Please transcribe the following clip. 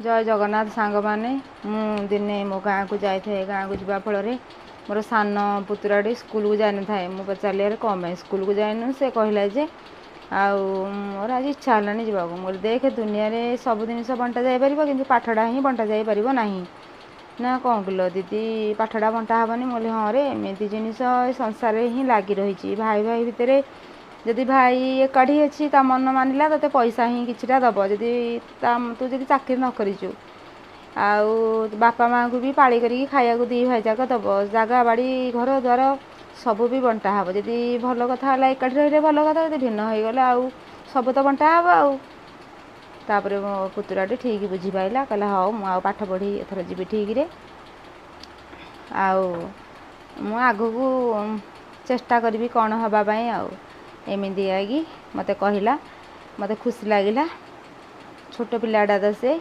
जय जगन्नाथ सांग माने मु दिने मो गाँ को जाए गाँ को जावा फल मोर सान पुतुराटी स्कूल को जाए था मुझे पचारे कौन स्कूल को जाए से कहला जे मोर आज इच्छा है जावाक मोर देख दुनिया सब जिन बंटा जापर कि पाठटा ही बंटा जापर ना ना कौन कल दीदी पाठटा बंटा हेनी मुझे हाँ रे एमती जिन संसार ही लगी रही भाई भाई भितर जदि भाई एकाठी अच्छी ता मन मानिला तो पैसा ही किछिटा दब जदि तू जदि चाकरी न करिचु आउ बापा माँ को भी पाली करी खाया दी भाई जाक दब जगह बाड़ी घर द्वार सब भी बंटा हे जदि भल कथा एकाठी रही भल कथा जब भिन्न हो गला आउ सब तो बंटा हे आउे मो पुतुराटी ठीक बुझी पाइला कहला हाँ मुझे पाठ पढ़ी एथर जी ठीक रे आग को चेष्टा करी कौन हवापाई एमती कि मत कहला मत खुशी लगिला छोट पिलाटा तो से